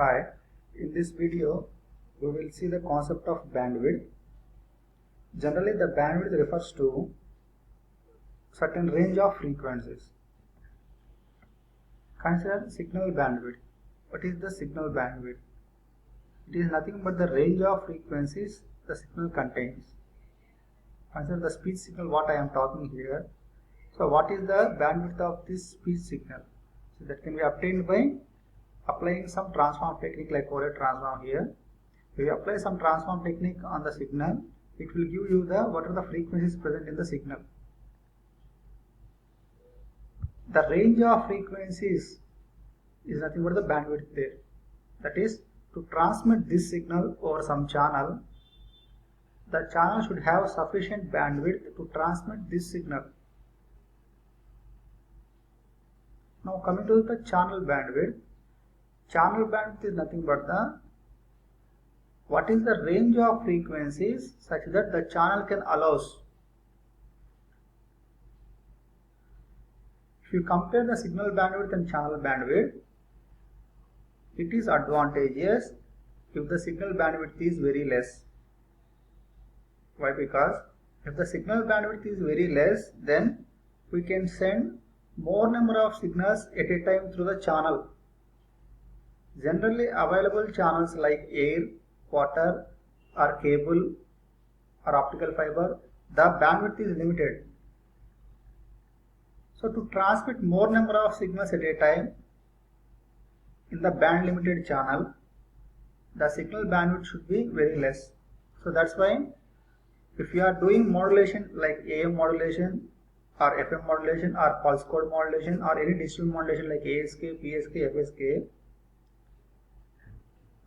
Hi, in this video we will see the concept of bandwidth. Generally the bandwidth refers to certain range of frequencies. Consider signal bandwidth. What is the signal bandwidth? It is nothing but the range of frequencies the signal contains. Consider the speech signal what I am talking here. So what is the bandwidth of this speech signal? So that can be obtained by applying some transform technique like Fourier transform here. If you apply some transform technique on the signal, it will give you the what are the frequencies present in the signal. The range of frequencies is nothing but the bandwidth there. That is, to transmit this signal over some channel, the channel should have sufficient bandwidth to transmit this signal. Now coming to the channel bandwidth is nothing but the what is the range of frequencies such that the channel can allows. If you compare the signal bandwidth and channel bandwidth, it is advantageous if the signal bandwidth is very less. Why? Because if the signal bandwidth is very less, then we can send more number of signals at a time through the channel. Generally available channels like air, water or cable or optical fiber, the bandwidth is limited. So to transmit more number of signals at a time in the band limited channel, the signal bandwidth should be very less. So that's why if you are doing modulation like AM modulation or FM modulation or pulse code modulation or any digital modulation like ASK, PSK, FSK,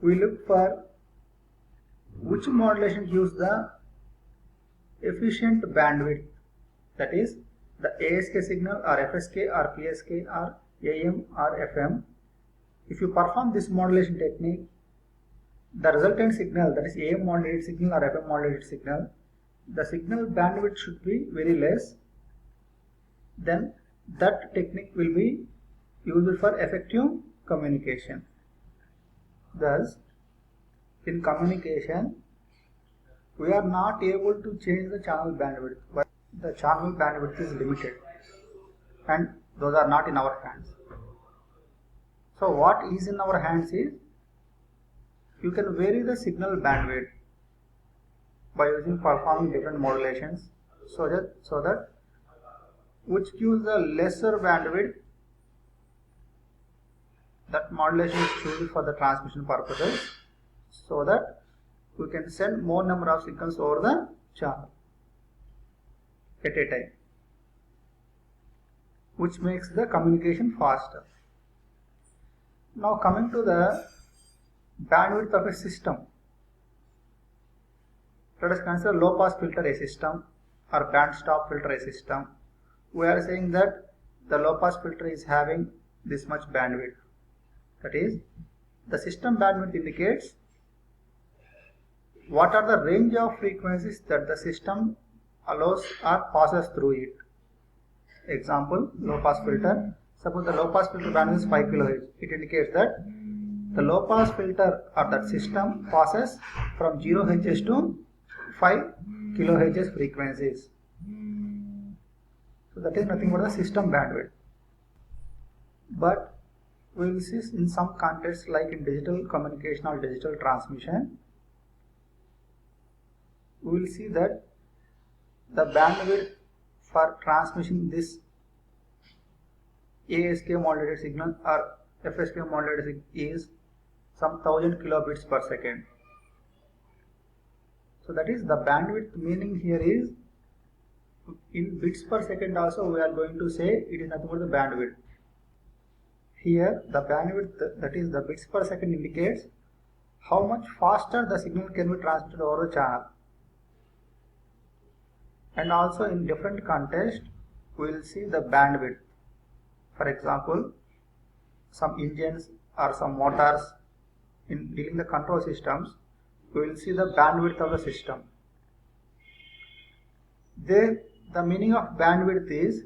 we look for which modulation gives the efficient bandwidth, that is the ASK signal or FSK or PSK or AM or FM. If you perform this modulation technique, the resultant signal, that is AM modulated signal or FM modulated signal, the signal bandwidth should be very less. Then that technique will be used for effective communication. Thus, in communication, we are not able to change the channel bandwidth, but the channel bandwidth is limited and those are not in our hands. So what is in our hands is, you can vary the signal bandwidth by performing different modulations so that which gives the lesser bandwidth, that modulation is chosen for the transmission purposes, so that we can send more number of signals over the channel at a time, which makes the communication faster. Now coming to the bandwidth of a system, let us consider low pass filter a system or band stop filter a system. We are saying that the low pass filter is having this much bandwidth. That is, the system bandwidth indicates what are the range of frequencies that the system allows or passes through it. Example, low pass filter. Suppose the low pass filter bandwidth is 5 kHz. It indicates that the low pass filter or that system passes from 0 Hz to 5 kHz frequencies. So that is nothing but the system bandwidth. But we will see in some contexts like in digital communication or digital transmission, we will see that the bandwidth for transmission this ASK modulated signal or FSK modulated signal is some 1000 kilobits per second. So that is the bandwidth meaning here is in bits per second. Also we are going to say it is nothing but the bandwidth. Here the bandwidth, that is the bits per second, indicates how much faster the signal can be transmitted over the channel. And also in different context we will see the bandwidth. For example, some engines or some motors, in dealing the control systems, we will see the bandwidth of the system. There the meaning of bandwidth is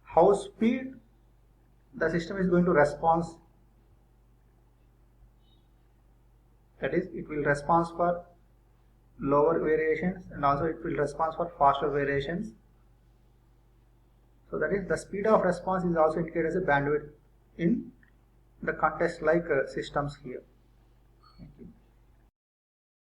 how speed the system is going to respond That is, it will respond for lower variations and also it will respond for faster variations. So that is, the speed of response is also indicated as a bandwidth in the context like systems here. Thank you.